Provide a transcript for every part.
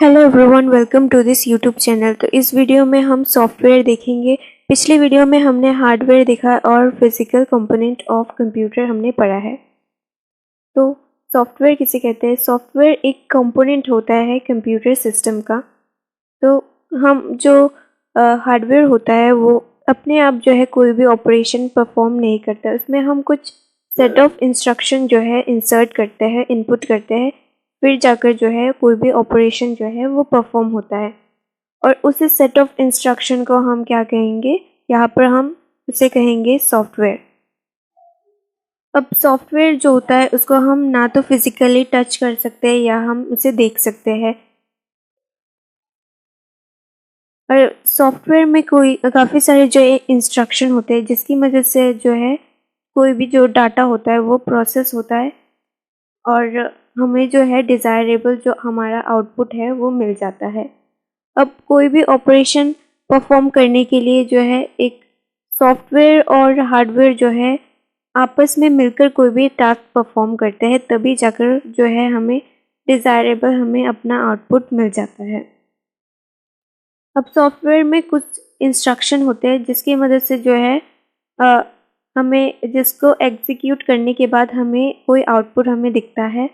Hello everyone, welcome to this YouTube channel. तो इस video में हम सॉफ्टवेयर देखेंगे। पिछले वीडियो में हमने हार्डवेयर देखा और फिजिकल कंपोनेंट ऑफ कंप्यूटर हमने पढ़ा है। तो सॉफ्टवेयर किसे कहते हैं? सॉफ्टवेयर एक कंपोनेंट होता है कंप्यूटर सिस्टम का। तो हम जो हार्डवेयर होता है वो अपने आप जो है कोई भी ऑपरेशन परफॉर्म नहीं करता। उसमें हम कुछ सेट ऑफ इंस्ट्रक्शन जो है इंसर्ट करते हैं, इनपुट करते हैं, फिर जाकर जो है कोई भी ऑपरेशन जो है वो परफॉर्म होता है। और उसी सेट ऑफ इंस्ट्रक्शन को हम क्या कहेंगे? यहाँ पर हम उसे कहेंगे सॉफ्टवेयर। अब सॉफ्टवेयर जो होता है उसको हम ना तो फिजिकली टच कर सकते हैं या हम उसे देख सकते हैं। और सॉफ्टवेयर में कोई काफ़ी सारे जो इंस्ट्रक्शन होते हैं जिसकी मदद से जो है कोई भी जो डाटा होता है वो प्रोसेस होता है और हमें जो है डिज़ायरेबल जो हमारा आउटपुट है वो मिल जाता है। अब कोई भी ऑपरेशन परफॉर्म करने के लिए जो है एक सॉफ्टवेयर और हार्डवेयर जो है आपस में मिलकर कोई भी टास्क परफॉर्म करते हैं, तभी जाकर जो है हमें डिज़ायरेबल हमें अपना आउटपुट मिल जाता है। अब सॉफ्टवेयर में कुछ इंस्ट्रक्शन होते हैं जिसकी मदद से जो है हमें जिसको एग्जीक्यूट करने के बाद हमें कोई आउटपुट हमें दिखता है।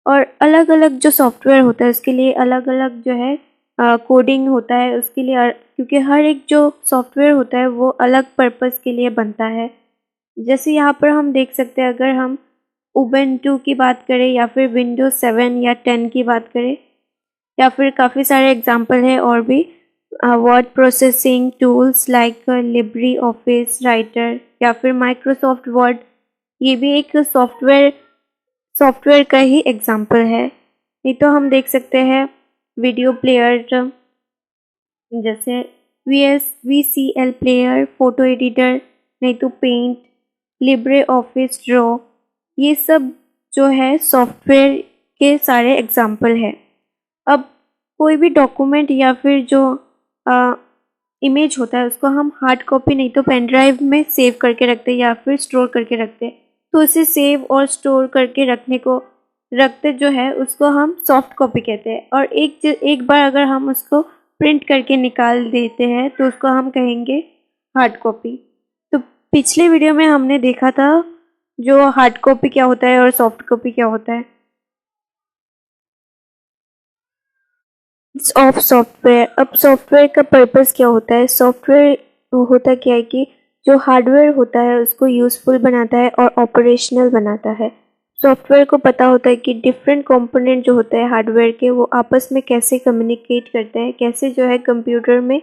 और अलग अलग जो सॉफ्टवेयर होता है उसके लिए अलग अलग जो है कोडिंग होता है उसके लिए, क्योंकि हर एक जो सॉफ्टवेयर होता है वो अलग पर्पस के लिए बनता है। जैसे यहाँ पर हम देख सकते हैं, अगर हम उबुंटू की बात करें या फिर विंडोज 7 या 10 की बात करें, या फिर काफ़ी सारे एग्जांपल है और भी word processing tools like Libre office writer या फिर माइक्रोसॉफ्ट वर्ड, ये भी एक सॉफ्टवेयर का ही एग्जांपल है। नहीं तो हम देख सकते हैं वीडियो प्लेयर जैसे VCL प्लेयर, फोटो एडिटर, नहीं तो पेंट, लिब्रे ऑफिस ड्रॉ, ये सब जो है सॉफ्टवेयर के सारे एग्जांपल है। अब कोई भी डॉक्यूमेंट या फिर जो इमेज होता है उसको हम हार्ड कॉपी नहीं तो पेन ड्राइव में सेव करके रखते हैं या फिर स्टोर करके रखते हैं। तो उसे सेव और स्टोर करके रखते जो है उसको हम सॉफ्ट कॉपी कहते हैं। और एक बार अगर हम उसको प्रिंट करके निकाल देते हैं तो उसको हम कहेंगे हार्ड कॉपी। तो पिछले वीडियो में हमने देखा था जो हार्ड कॉपी क्या होता है और सॉफ्ट कॉपी क्या होता है। Of software. अब सॉफ्टवेयर का पर्पस क्या होता है? सॉफ्टवेयर होता क्या है कि जो हार्डवेयर होता है उसको यूज़फुल बनाता है और ऑपरेशनल बनाता है। सॉफ्टवेयर को पता होता है कि डिफरेंट कंपोनेंट जो होते हैं हार्डवेयर के वो आपस में कैसे कम्युनिकेट करते हैं, कैसे जो है कंप्यूटर में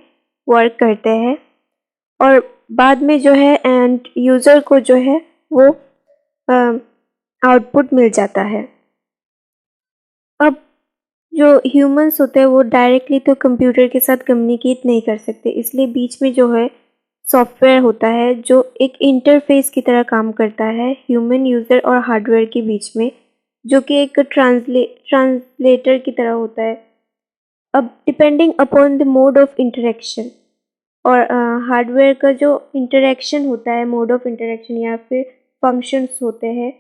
वर्क करते हैं, और बाद में जो है एंड यूज़र को जो है वो आउटपुट मिल जाता है। अब जो ह्यूमंस होते हैं वो डायरेक्टली तो कंप्यूटर के साथ कम्युनिकेट नहीं कर सकते, इसलिए बीच में जो है सॉफ्टवेयर होता है जो एक इंटरफेस की तरह काम करता है ह्यूमन यूज़र और हार्डवेयर के बीच में, जो कि एक ट्रांसलेटर की तरह होता है। अब depending upon the mode of interaction, और हार्डवेयर का जो इंटरेक्शन होता है, मोड ऑफ इंटरेक्शन या फिर फंक्शंस होते हैं,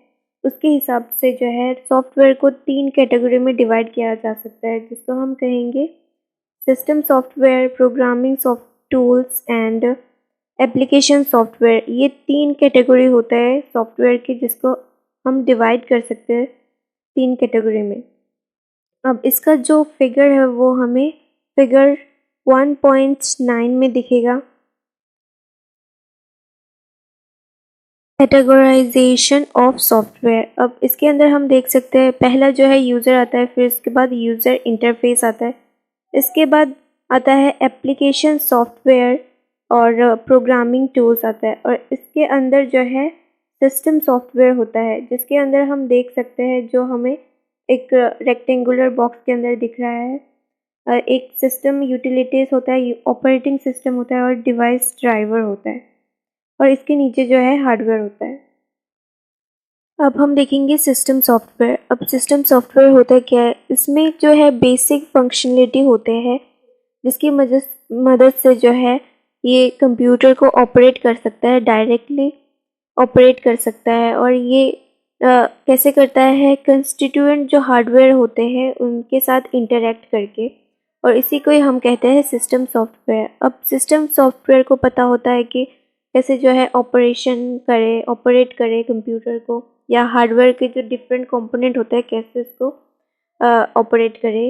उसके हिसाब से जो है सॉफ्टवेयर को 3 कैटेगरी में डिवाइड किया जा सकता है, जिसको हम कहेंगे system software, programming soft tools and application software. ये 3 कैटेगरी होता है सॉफ्टवेयर के, जिसको हम डिवाइड कर सकते हैं 3 कैटेगरी में। अब इसका जो फिगर है वो हमें फिगर 1.9 में दिखेगा। Categorisation of software. अब इसके अंदर हम देख सकते हैं पहला जो है यूज़र आता है, फिर उसके बाद यूज़र इंटरफेस आता है, इसके बाद आता है एप्लीकेशन सॉफ्टवेयर और प्रोग्रामिंग टूल्स आता है, और इसके अंदर जो है सिस्टम सॉफ्टवेयर होता है, जिसके अंदर हम देख सकते हैं जो हमें एक रेक्टेंगुलर बॉक्स के अंदर दिख रहा है। एक सिस्टम यूटिलिटीज़ होता है, ऑपरेटिंग सिस्टम होता है और डिवाइस ड्राइवर होता है, और इसके नीचे जो है हार्डवेयर होता है। अब हम देखेंगे सिस्टम सॉफ्टवेयर। अब सिस्टम सॉफ्टवेयर होता क्या है? इसमें जो है बेसिक फंक्शनलिटी होते हैं जिसकी मदद से जो है ये कंप्यूटर को ऑपरेट कर सकता है, डायरेक्टली ऑपरेट कर सकता है, और ये कैसे करता है, कंस्टिट्यूएंट जो हार्डवेयर होते हैं उनके साथ इंटरेक्ट करके, और इसी को ही हम कहते हैं सिस्टम सॉफ्टवेयर। अब सिस्टम सॉफ्टवेयर को पता होता है कि कैसे जो है ऑपरेट करे कंप्यूटर को, या हार्डवेयर के जो डिफरेंट कंपोनेंट होते हैं कैसे इसको ऑपरेट करे।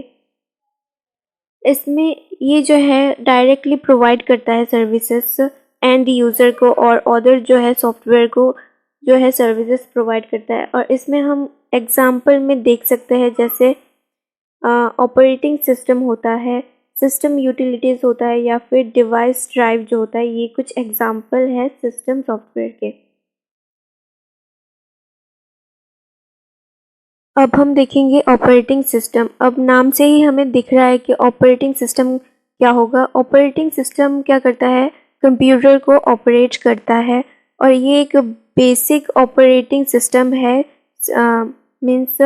इसमें ये जो है डायरेक्टली प्रोवाइड करता है सर्विसेज एंड यूज़र को, और अदर जो है सॉफ्टवेयर को जो है सर्विसेज प्रोवाइड करता है। और इसमें हम एग्जांपल में देख सकते हैं, जैसे ऑपरेटिंग सिस्टम होता है, सिस्टम यूटिलिटीज़ होता है, या फिर डिवाइस ड्राइव जो होता है। ये कुछ एग्जांपल है सिस्टम सॉफ्टवेयर के। अब हम देखेंगे ऑपरेटिंग सिस्टम। अब नाम से ही हमें दिख रहा है कि ऑपरेटिंग सिस्टम क्या होगा। ऑपरेटिंग सिस्टम क्या करता है, कंप्यूटर को ऑपरेट करता है, और ये एक बेसिक ऑपरेटिंग सिस्टम है, मीन्स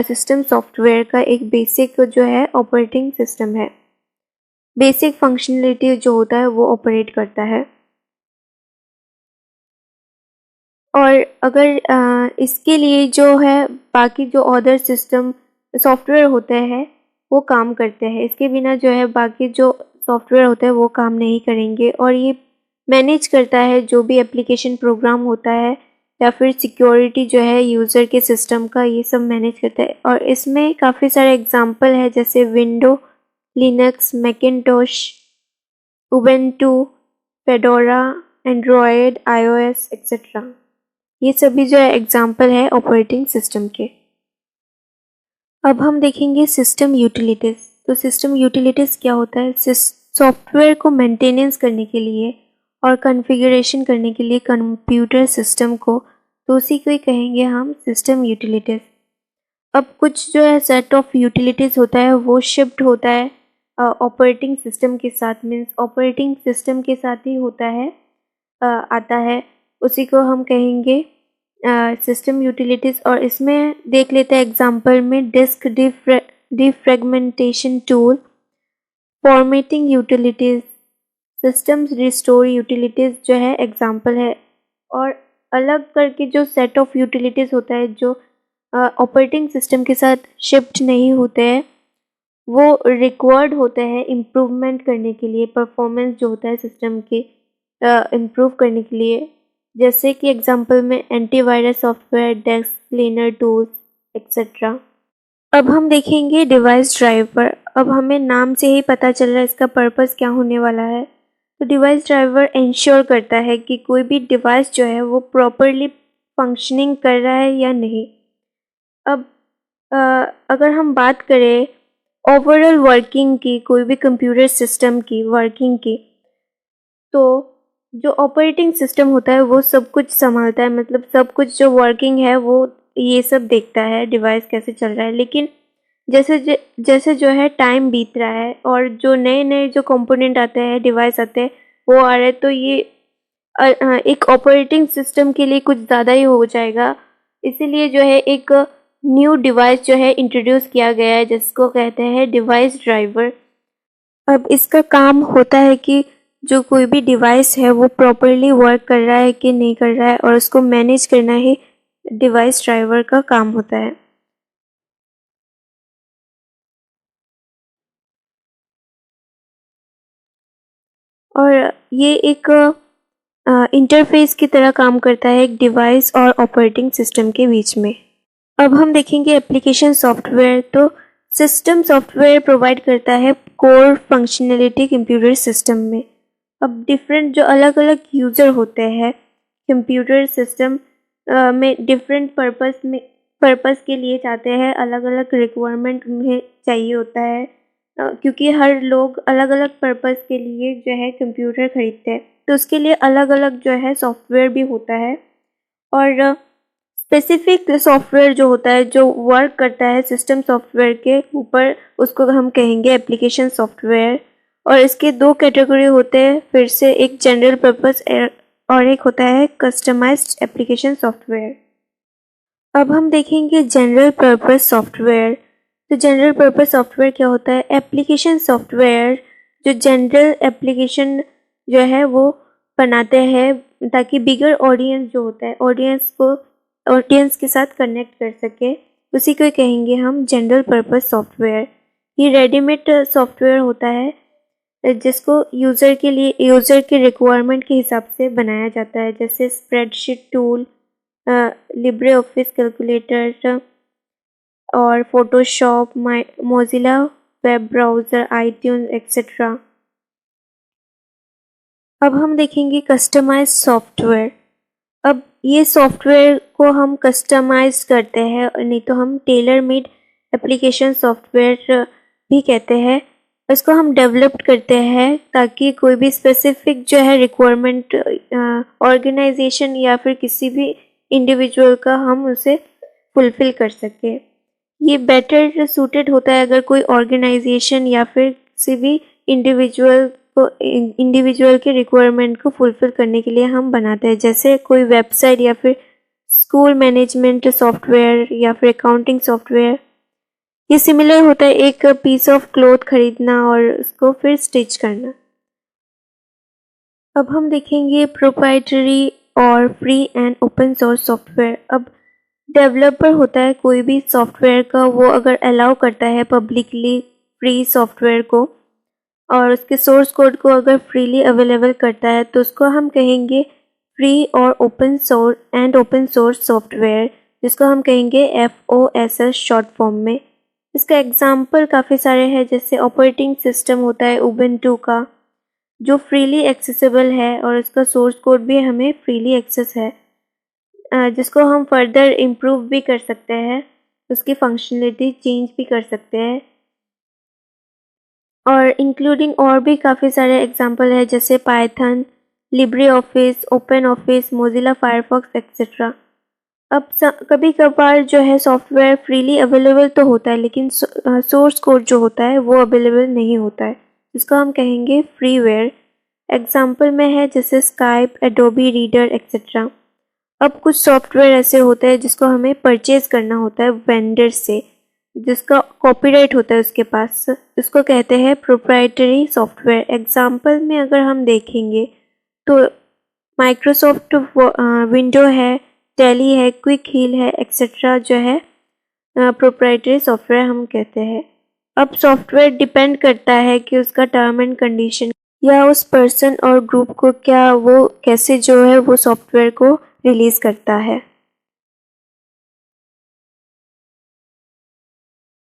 सिस्टम सॉफ्टवेयर का एक बेसिक जो है ऑपरेटिंग सिस्टम है। बेसिक फंक्शनलिटी जो होता है वो ऑपरेट करता है। और अगर इसके लिए जो है बाकी जो अदर सिस्टम सॉफ्टवेयर होते हैं वो काम करते हैं, इसके बिना जो है बाकी जो सॉफ्टवेयर होते हैं वो काम नहीं करेंगे। और ये मैनेज करता है जो भी एप्लीकेशन प्रोग्राम होता है, या फिर सिक्योरिटी जो है यूज़र के सिस्टम का, ये सब मैनेज करता है। और इसमें काफ़ी सारे एग्जांपल है, जैसे window, Linux, Macintosh, Ubuntu, fedora, Android, iOS etcetera. ये सभी जो है एग्जाम्पल है ऑपरेटिंग सिस्टम के। अब हम देखेंगे सिस्टम यूटिलिटीज़। तो सिस्टम यूटिलिटीज़ क्या होता है, सॉफ्टवेयर को मेंटेनेंस करने के लिए और कॉन्फ़िगरेशन करने के लिए कंप्यूटर सिस्टम को, तो उसी को ही कहेंगे हम सिस्टम यूटिलिटीज़। अब कुछ जो है सेट ऑफ यूटिलिटीज़ होता है वो शिफ्ट होता है ऑपरेटिंग सिस्टम के साथ, मीन्स ऑपरेटिंग सिस्टम के साथ ही होता है, आता है, उसी को हम कहेंगे सिस्टम यूटिलिटीज़। और इसमें देख लेते हैं एग्जांपल में, disk defragmentation tool, formatting utilities, systems restore utilities जो है एग्जांपल है। और अलग करके जो सेट ऑफ यूटिलिटीज़ होता है जो ऑपरेटिंग सिस्टम के साथ शिफ्ट नहीं होते हैं, वो रिक्वायर्ड होते हैं इम्प्रूवमेंट करने के लिए, परफॉर्मेंस जो होता है सिस्टम के इम्प्रूव करने के लिए। जैसे कि एग्जांपल में antivirus software, desk cleaner tools etcetera. अब हम देखेंगे डिवाइस ड्राइवर। अब हमें नाम से ही पता चल रहा है इसका पर्पस क्या होने वाला है। तो डिवाइस ड्राइवर इंश्योर करता है कि कोई भी डिवाइस जो है वो प्रॉपरली फंक्शनिंग कर रहा है या नहीं। अब अगर हम बात करें ओवरऑल वर्किंग की, कोई भी कंप्यूटर सिस्टम की वर्किंग की, तो जो ऑपरेटिंग सिस्टम होता है वो सब कुछ संभालता है, मतलब सब कुछ जो वर्किंग है वो ये सब देखता है डिवाइस कैसे चल रहा है। लेकिन जैसे जो है टाइम बीत रहा है और जो नए नए जो कंपोनेंट आते हैं, डिवाइस आते हैं, वो आ रहे हैं, तो ये एक ऑपरेटिंग सिस्टम के लिए कुछ ज़्यादा ही हो जाएगा। इसीलिए जो है एक न्यू डिवाइस जो है इंट्रोड्यूस किया गया है, जिसको कहते हैं डिवाइस ड्राइवर। अब इसका काम होता है कि जो कोई भी डिवाइस है वो प्रॉपरली वर्क कर रहा है कि नहीं कर रहा है, और उसको मैनेज करना ही डिवाइस ड्राइवर का काम होता है। और ये एक इंटरफेस की तरह काम करता है एक डिवाइस और ऑपरेटिंग सिस्टम के बीच में। अब हम देखेंगे एप्लीकेशन सॉफ्टवेयर। तो सिस्टम सॉफ्टवेयर प्रोवाइड करता है कोर फंक्शनलिटी कंप्यूटर सिस्टम में। अब डिफरेंट जो अलग अलग यूज़र होते हैं कंप्यूटर सिस्टम में, डिफरेंट पर्पस के लिए चाहते हैं, अलग अलग रिक्वायरमेंट उन्हें चाहिए होता है, क्योंकि हर लोग अलग अलग पर्पस के लिए जो है कंप्यूटर खरीदते हैं, तो उसके लिए अलग अलग जो है सॉफ्टवेयर भी होता है। और स्पेसिफिक सॉफ्टवेयर जो होता है जो वर्क करता है सिस्टम सॉफ्टवेयर के ऊपर, उसको हम कहेंगे एप्लीकेशन सॉफ्टवेयर। और इसके दो कैटेगरी होते हैं फिर से, एक जनरल पर्पस और एक होता है कस्टमाइज्ड एप्लीकेशन सॉफ्टवेयर। अब हम देखेंगे जनरल पर्पस सॉफ्टवेयर। तो जनरल पर्पस सॉफ्टवेयर क्या होता है, एप्लीकेशन सॉफ्टवेयर जो जनरल एप्लीकेशन जो है वो बनाते हैं, ताकि बिगर ऑडियंस जो होता है, ऑडियंस को ऑडियंस के साथ कनेक्ट कर सके, उसी को कहेंगे हम जनरल पर्पस सॉफ्टवेयर। ये रेडीमेड सॉफ्टवेयर होता है जिसको यूज़र के रिक्वायरमेंट के हिसाब से बनाया जाता है, जैसे spreadsheet tool, Libre Office calculator और Photoshop, Mozilla web browser, iTunes etcetera. अब हम देखेंगे कस्टमाइज सॉफ्टवेयर। अब ये सॉफ्टवेयर को हम कस्टमाइज करते हैं, और नहीं तो हम टेलर मेड एप्लीकेशन सॉफ्टवेयर भी कहते हैं। इसको हम डेवलप करते हैं ताकि कोई भी स्पेसिफिक जो है रिक्वायरमेंट ऑर्गेनाइजेशन या फिर किसी भी इंडिविजुअल का हम उसे फुलफ़िल कर सके। ये बेटर सूटेड होता है अगर कोई ऑर्गेनाइजेशन या फिर किसी भी इंडिविजुअल के रिक्वायरमेंट को फुलफ़िल करने के लिए हम बनाते हैं, जैसे कोई वेबसाइट या फिर स्कूल मैनेजमेंट सॉफ्टवेयर या फिर अकाउंटिंग सॉफ्टवेयर। ये सिमिलर होता है एक पीस ऑफ क्लॉथ खरीदना और उसको फिर स्टिच करना। अब हम देखेंगे प्रोप्राइटरी और free and open source software. अब डेवलपर होता है कोई भी सॉफ्टवेयर का, वो अगर अलाउ करता है पब्लिकली फ्री सॉफ्टवेयर को और उसके सोर्स कोड को अगर फ्रीली अवेलेबल करता है, तो उसको हम कहेंगे फ्री और ओपन सोर्स सॉफ्टवेयर, जिसको हम कहेंगे FOSS शॉर्ट फॉर्म में। इसका एग्जाम्पल काफ़ी सारे हैं, जैसे ऑपरेटिंग सिस्टम होता है उबुंटू का, जो फ्रीली एक्सेसिबल है और उसका सोर्स कोड भी हमें फ्रीली एक्सेस है, जिसको हम फर्दर इम्प्रूव भी कर सकते हैं, उसकी फंक्शनलिटी चेंज भी कर सकते हैं। और इंक्लूडिंग और भी काफ़ी सारे एग्जाम्पल है, जैसे Python, Libre office, open office, Mozilla Firefox etcetera. अब कभी कभार जो है सॉफ्टवेयर फ्रीली अवेलेबल तो होता है, लेकिन सोर्स कोड जो होता है वो अवेलेबल नहीं होता है, इसको हम कहेंगे फ्रीवेयर। एग्जाम्पल में है जैसे स्काइप, एडोबी रीडर एक्सेट्रा। अब कुछ सॉफ्टवेयर ऐसे होते हैं जिसको हमें परचेज करना होता है वेंडर से, जिसका कॉपीराइट होता है उसके पास, इसको कहते हैं प्रोप्राइटरी सॉफ्टवेयर। एग्जाम्पल में अगर हम देखेंगे तो माइक्रोसॉफ्ट विंडो है, टैली है, क्विक हील है एक्सेट्रा, जो है प्रोप्राइटरी सॉफ्टवेयर हम कहते हैं। अब सॉफ्टवेयर डिपेंड करता है कि उसका टर्म एंड कंडीशन या उस पर्सन और ग्रुप को क्या वो कैसे जो है वो सॉफ्टवेयर को रिलीज़ करता है।